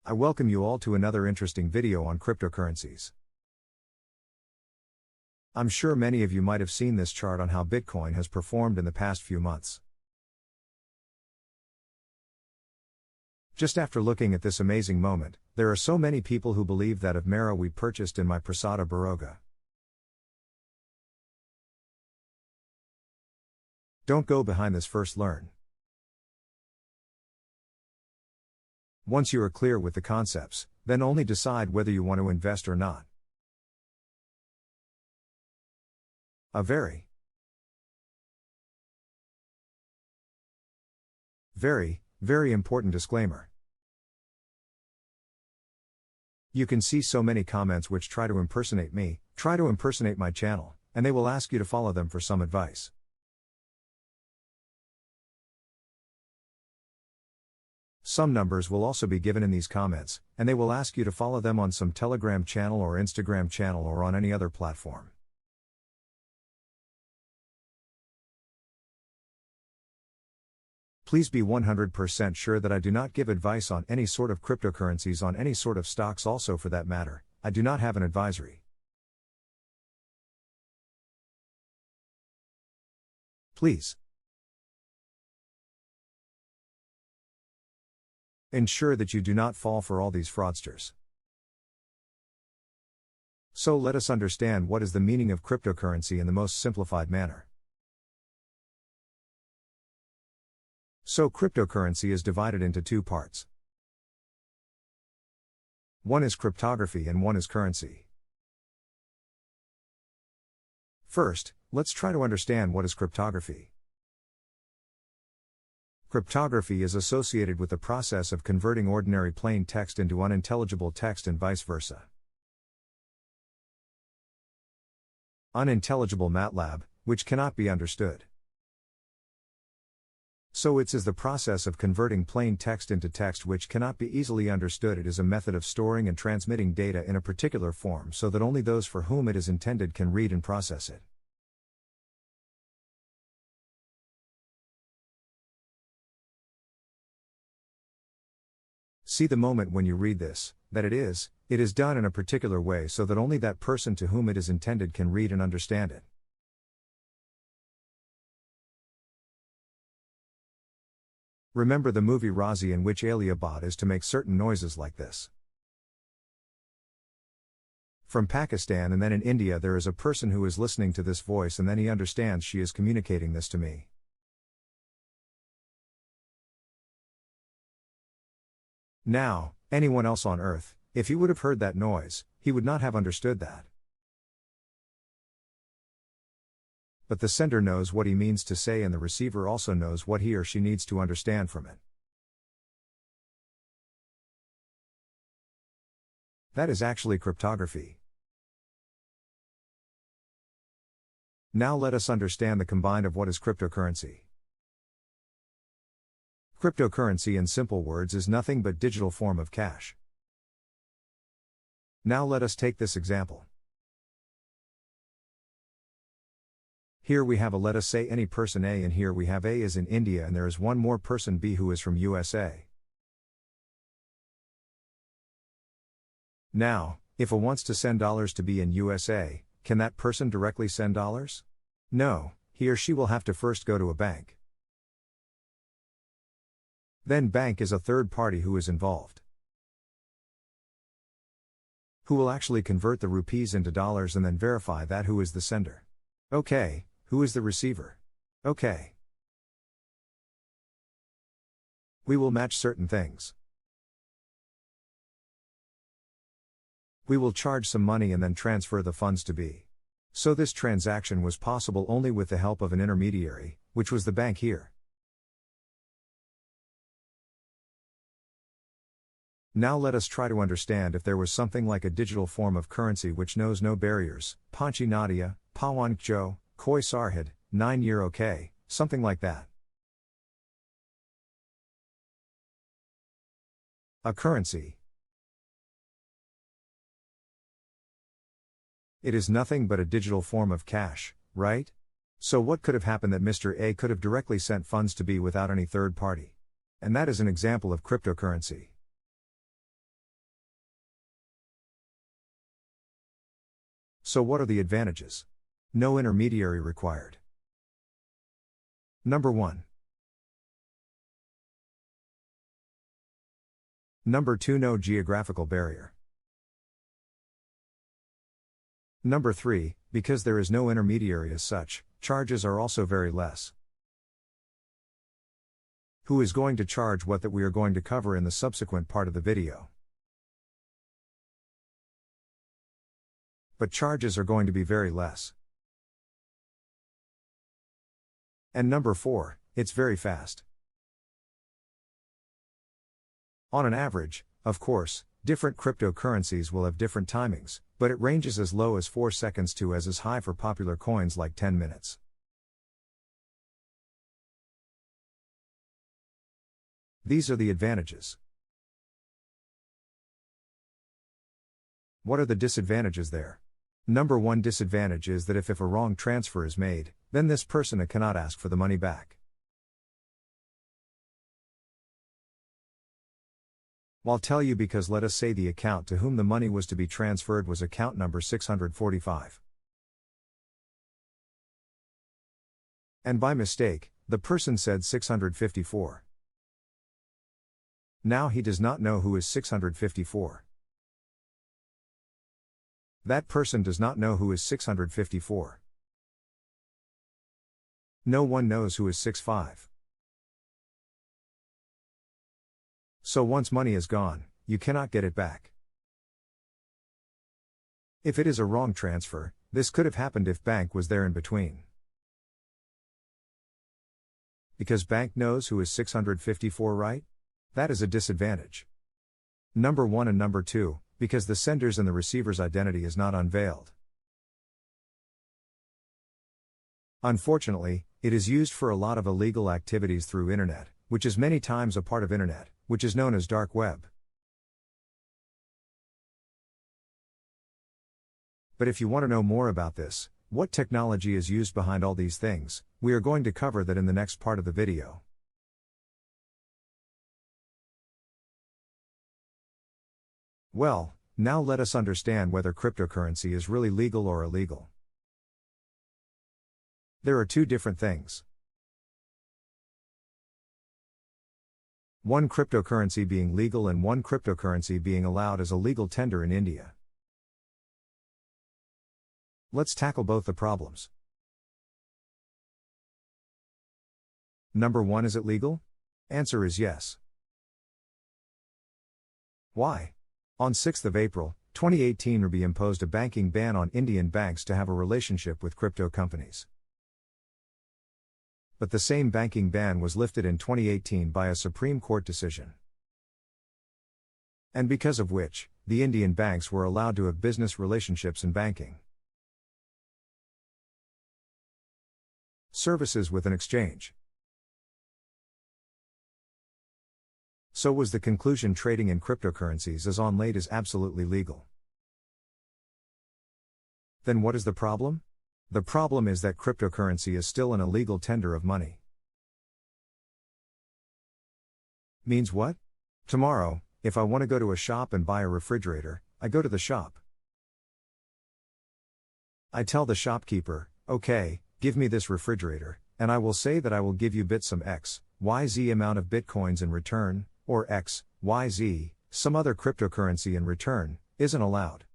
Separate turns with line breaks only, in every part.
I welcome you all to another interesting video on cryptocurrencies. I'm sure many of you might have seen this chart on how Bitcoin has performed in the past few months. Just after looking at this amazing moment, there are so many people who believe that of Mara we purchased in my Prasada Baroga. Don't go behind this, first learn. Once you are clear with the concepts, then only decide whether you want to invest or not. A very important disclaimer. You can see so many comments which try to impersonate me, try to impersonate my channel, and they will ask you to follow them for some advice. Some numbers will also be given in these comments, and they will ask you to follow them on some Telegram channel or Instagram channel or on any other platform. Please be 100% sure that I do not give advice on any sort of cryptocurrencies, on any sort of stocks also for that matter. I do not have an advisory. Please ensure that you do not fall for all these fraudsters. So let us understand what is the meaning of cryptocurrency in the most simplified manner. So cryptocurrency is divided into two parts. One is cryptography and one is currency. First, let's try to understand what is cryptography. Cryptography is associated with the process of converting ordinary plain text into unintelligible text and vice versa. Unintelligible MATLAB, which cannot be understood. So it is the process of converting plain text into text which cannot be easily understood. It is a method of storing and transmitting data in a particular form so that only those for whom it is intended can read and process it. See the moment when you read this, that it is done in a particular way so that only that person to whom it is intended can read and understand it. Remember the movie Razi, in which Alia Bhatt is to make certain noises like this. From Pakistan and then in India there is a person who is listening to this voice and then he understands she is communicating this to me. Now, anyone else on earth, if he would have heard that noise, he would not have understood that. But the sender knows what he means to say and the receiver also knows what he or she needs to understand from it. That is actually cryptography. Now let us understand the combined of what is cryptocurrency. Cryptocurrency in simple words is nothing but digital form of cash. Now let us take this example. Here we have let us say any person A, and here we have A is in India and there is one more person B who is from USA. Now, if A wants to send dollars to B in USA, can that person directly send dollars? No, he or she will have to first go to a bank. Then bank is a third party who is involved, who will actually convert the rupees into dollars and then verify that who is the sender. Okay, who is the receiver? Okay. We will match certain things. We will charge some money and then transfer the funds to B. So this transaction was possible only with the help of an intermediary, which was the bank here. Now let us try to understand if there was something like a digital form of currency which knows no barriers, Panchi Nadia, Pawan Kjo, Koi Sarhad, 9 year okay, something like that. A currency. It is nothing but a digital form of cash, right? So what could have happened that Mr. A could have directly sent funds to B without any third party? And that is an example of cryptocurrency. So what are the advantages? No intermediary required. Number 1. Number 2. No geographical barrier. Number 3. Because there is no intermediary as such, charges are also very less. Who is going to charge what that we are going to cover in the subsequent part of the video? But charges are going to be very less. And number 4, it's very fast. On an average, of course, different cryptocurrencies will have different timings, but it ranges as low as 4 seconds to as high for popular coins like 10 minutes. These are the advantages. What are the disadvantages there? Number 1 disadvantage is that if a wrong transfer is made, then this person cannot ask for the money back. I'll tell you because let us say the account to whom the money was to be transferred was account number 645. And by mistake, the person said 654. Now he does not know who is 654. That person does not know who is 654. No one knows who is 65. So once money is gone, you cannot get it back. If it is a wrong transfer, this could have happened if bank was there in between. Because bank knows who is 654, right? That is a disadvantage. Number 1 and number 2, because the sender's and the receiver's identity is not unveiled. Unfortunately, it is used for a lot of illegal activities through internet, which is many times a part of internet, which is known as dark web. But if you want to know more about this, what technology is used behind all these things, we are going to cover that in the next part of the video. Well, now let us understand whether cryptocurrency is really legal or illegal. There are two different things. One cryptocurrency being legal and one cryptocurrency being allowed as a legal tender in India. Let's tackle both the problems. Number 1, is it legal? Answer is yes. Why? On 6th of April, 2018 RBI imposed a banking ban on Indian banks to have a relationship with crypto companies. But the same banking ban was lifted in 2018 by a Supreme Court decision. And because of which, the Indian banks were allowed to have business relationships in banking services with an exchange. So was the conclusion trading in cryptocurrencies as on late is absolutely legal. Then what is the problem? The problem is that cryptocurrency is still an illegal tender of money. Means what? Tomorrow, if I want to go to a shop and buy a refrigerator, I go to the shop. I tell the shopkeeper, okay, give me this refrigerator, and I will say that I will give you some X, Y, Z amount of bitcoins in return, or X, Y, Z, some other cryptocurrency in return, isn't allowed.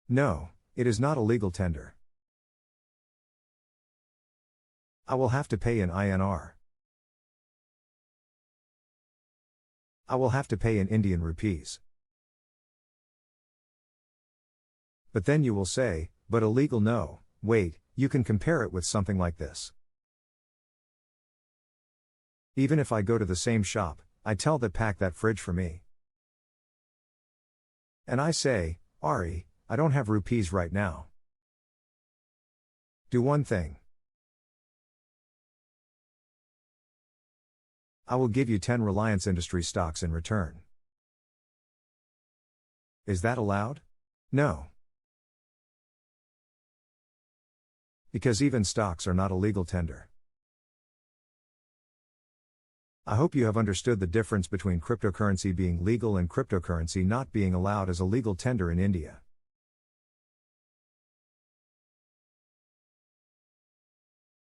No, it is not a legal tender. I will have to pay in INR. I will have to pay in Indian rupees. But then you will say, but illegal? No, wait, you can compare it with something like this. Even if I go to the same shop, I tell that pack that fridge for me. And I say, Ari, I don't have rupees right now. Do one thing. I will give you 10 Reliance Industries stocks in return. Is that allowed? No. Because even stocks are not a legal tender. I hope you have understood the difference between cryptocurrency being legal and cryptocurrency not being allowed as a legal tender in India.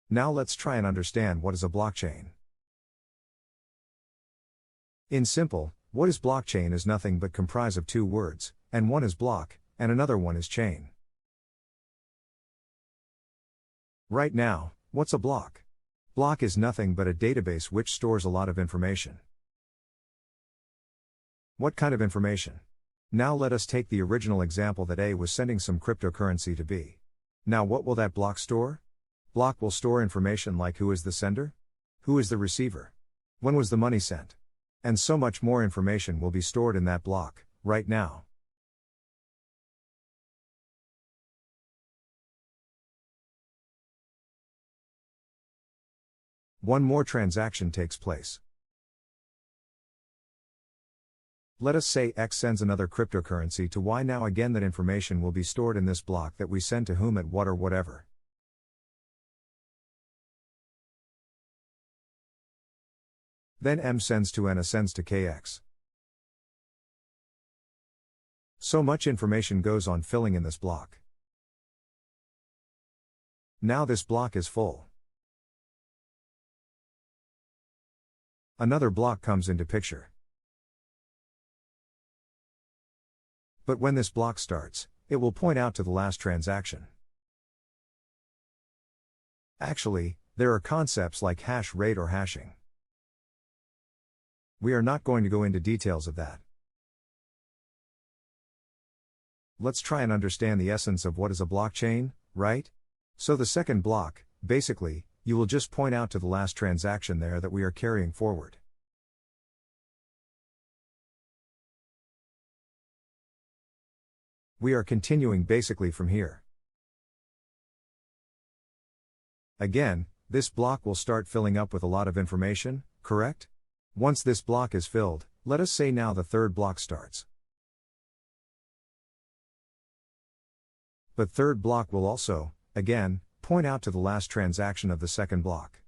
Now let's try and understand what is a blockchain. In simple, what is blockchain is nothing but comprise of two words, and one is block, and another one is chain. Right now, what's a block? Block is nothing but a database which stores a lot of information. What kind of information? Now let us take the original example that A was sending some cryptocurrency to B. Now what will that block store? Block will store information like who is the sender? Who is the receiver? When was the money sent? And so much more information will be stored in that block, right now. One more transaction takes place. Let us say X sends another cryptocurrency to Y. Now again that information will be stored in this block that we send to whom at what or whatever. Then M sends to N sends to KX. So much information goes on filling in this block. Now this block is full. Another block comes into picture. But when this block starts, it will point out to the last transaction. Actually, there are concepts like hash rate or hashing. We are not going to go into details of that. Let's try and understand the essence of what is a blockchain, right? So the second block, basically, you will just point out to the last transaction there that we are carrying forward. We are continuing basically from here. Again, this block will start filling up with a lot of information, correct? Once this block is filled, let us say now the third block starts. But third block will also, again, point out to the last transaction of the second block.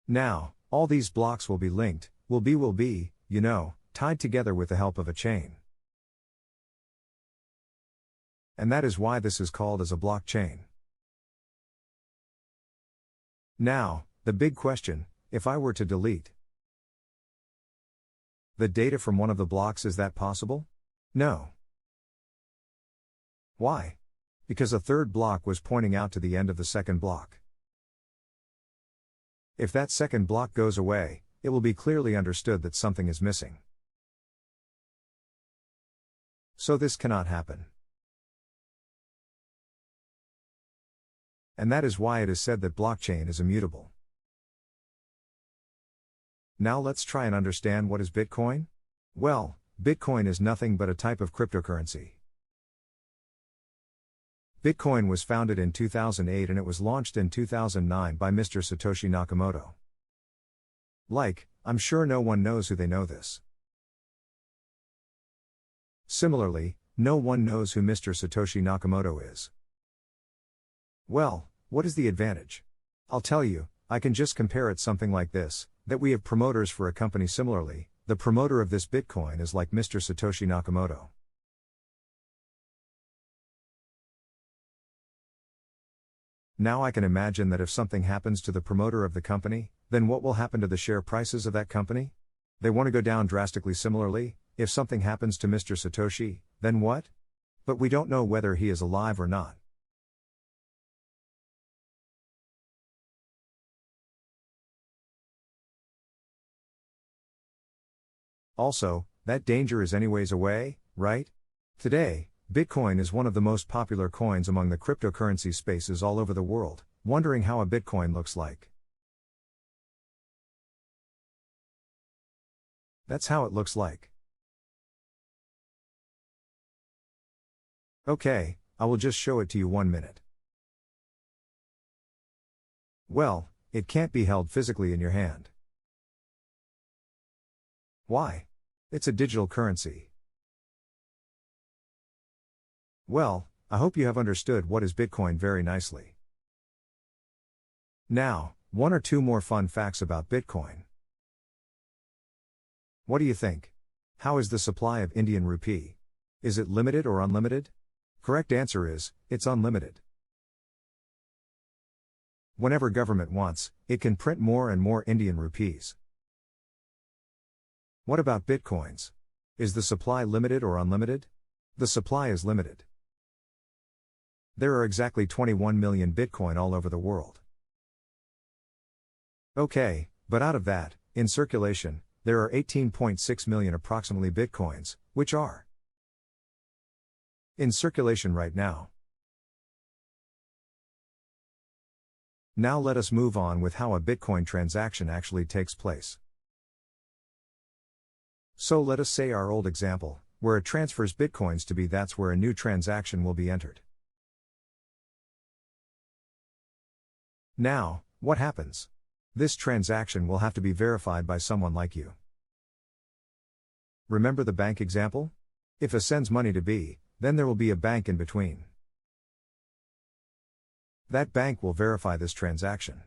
Now, all these blocks will be linked, will be, tied together with the help of a chain. And that is why this is called as a blockchain. Now, the big question, if I were to delete the data from one of the blocks, is that possible? No. Why? Because a third block was pointing out to the end of the second block. If that second block goes away, it will be clearly understood that something is missing. So this cannot happen. And that is why it is said that blockchain is immutable. Now let's try and understand what is Bitcoin? Well, Bitcoin is nothing but a type of cryptocurrency. Bitcoin was founded in 2008 and it was launched in 2009 by Mr. Satoshi Nakamoto. I'm sure no one knows who they know this. Similarly, no one knows who Mr. Satoshi Nakamoto is. Well, what is the advantage? I'll tell you, I can just compare it something like this, that we have promoters for a company. Similarly, the promoter of this Bitcoin is like Mr. Satoshi Nakamoto. Now I can imagine that if something happens to the promoter of the company, then what will happen to the share prices of that company? They want to go down drastically. Similarly, if something happens to Mr. Satoshi, then what? But we don't know whether he is alive or not. Also, that danger is anyways away, right? Today, Bitcoin is one of the most popular coins among the cryptocurrency spaces all over the world, wondering how a Bitcoin looks like. That's how it looks like. Okay, I will just show it to you 1 minute. Well, it can't be held physically in your hand. Why? It's a digital currency. Well, I hope you have understood what is Bitcoin very nicely. Now, One or two more fun facts about Bitcoin. What do you think? How is the supply of Indian rupee? Is it limited or unlimited? Correct answer is, it's unlimited. Whenever government wants, it can print more and more Indian rupees. What about Bitcoins? Is the supply limited or unlimited? The supply is limited. There are exactly 21 million Bitcoin all over the world. Okay, but out of that, in circulation, there are 18.6 million approximately Bitcoins, which are in circulation right now. Now let us move on with how a Bitcoin transaction actually takes place. So let us say our old example, where it transfers Bitcoins to be, that's where a new transaction will be entered. Now, what happens? This transaction will have to be verified by someone like you. Remember the bank example? If A sends money to B, then there will be a bank in between. That bank will verify this transaction.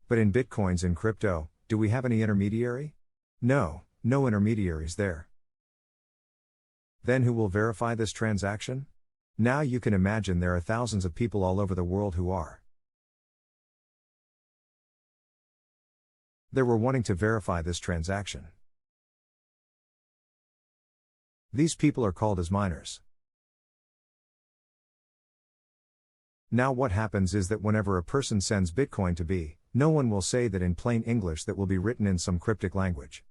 But in Bitcoins and crypto, do we have any intermediary? No, no intermediaries there. Then who will verify this transaction? Now you can imagine there are thousands of people all over the world who are. They were wanting to verify this transaction. These people are called as miners. Now what happens is that whenever a person sends Bitcoin to B, no one will say that in plain English, that will be written in some cryptic language.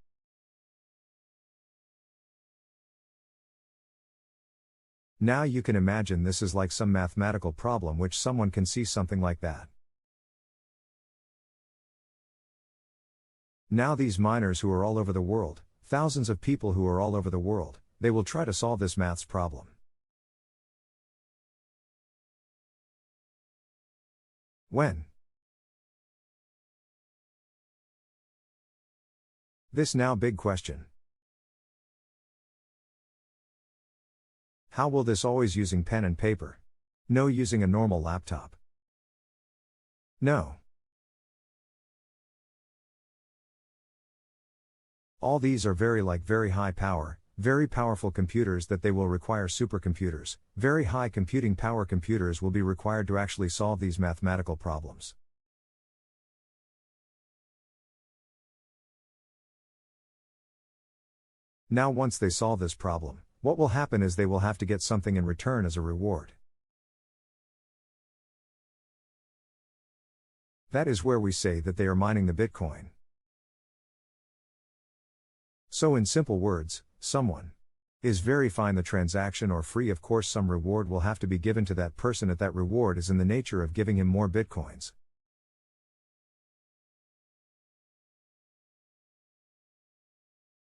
Now you can imagine this is like some mathematical problem which someone can see something like that. Now these miners who are all over the world, thousands of people who are all over the world, they will try to solve this maths problem. When? This now big question. How will this always using pen and paper? No using a normal laptop. No. All these are very high power, very powerful computers that they will require supercomputers, very high computing power computers will be required to actually solve these mathematical problems. Now once they solve this problem, what will happen is they will have to get something in return as a reward. That is where we say that they are mining the Bitcoin. So in simple words, someone is verifying the transaction or free. Of course some reward will have to be given to that person, and that reward is in the nature of giving him more Bitcoins.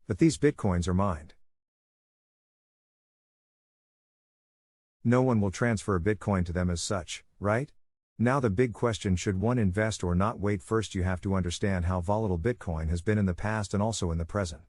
But these Bitcoins are mined. No one will transfer a Bitcoin to them as such, right? Now the big question, should one invest or not? Wait, first you have to understand how volatile Bitcoin has been in the past and also in the present.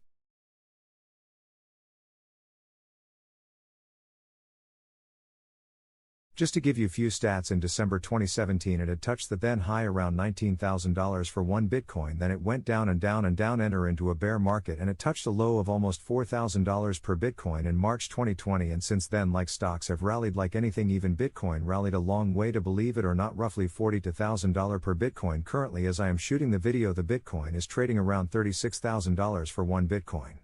Just to give you a few stats, in December 2017 it had touched the then high around $19,000 for one Bitcoin, then it went down and down and down, enter into a bear market, and it touched a low of almost $4,000 per Bitcoin in March 2020, and since then like stocks have rallied like anything. Even Bitcoin rallied a long way, to believe it or not, roughly $40,000 to $1,000 per Bitcoin. Currently as I am shooting the video, the Bitcoin is trading around $36,000 for one Bitcoin.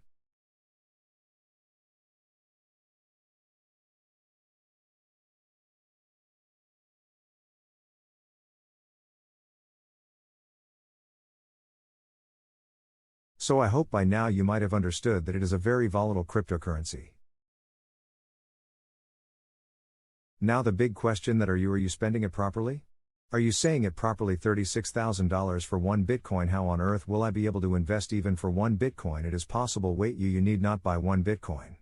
So I hope by now you might have understood that it is a very volatile cryptocurrency. Now the big question, that are you spending it properly? Are you saying it properly? $36,000 for one Bitcoin. How on earth will I be able to invest even for one Bitcoin? It is possible. Wait, you need not buy one Bitcoin.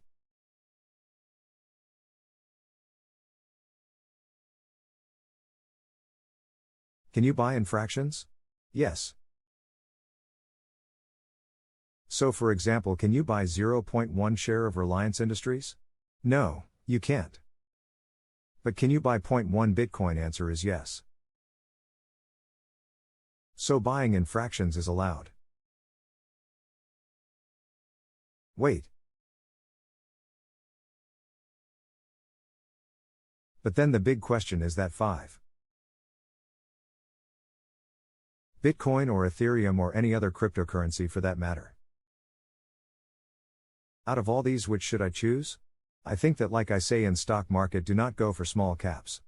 Can you buy in fractions? Yes. So for example, can you buy 0.1 share of Reliance Industries? No, you can't. But can you buy 0.1 Bitcoin? Answer is yes. So buying in fractions is allowed. Wait. But then the big question is that 5. Bitcoin or Ethereum or any other cryptocurrency for that matter. Out of all these, which should I choose? I think that, like I say in stock market, do not go for small caps.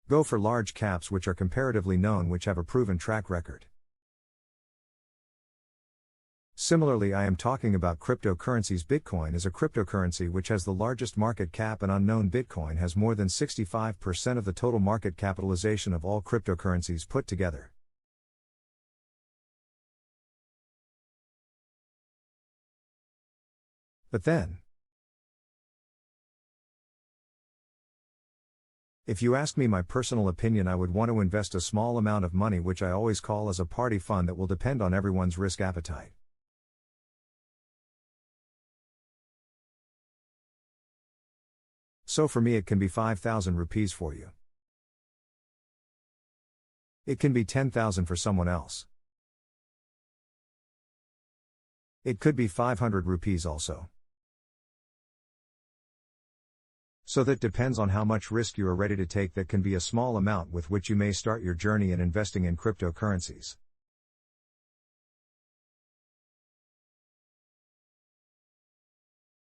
Go for large caps which are comparatively known, which have a proven track record. Similarly, I am talking about cryptocurrencies. Bitcoin is a cryptocurrency which has the largest market cap, and unknown Bitcoin has more than 65% of the total market capitalization of all cryptocurrencies put together. But then, if you ask me my personal opinion, I would want to invest a small amount of money, which I always call as a party fund, that will depend on everyone's risk appetite. So for me, it can be 5,000 rupees for you. It can be 10,000 for someone else. It could be 500 rupees also. So that depends on how much risk you are ready to take. That can be a small amount with which you may start your journey in investing in cryptocurrencies.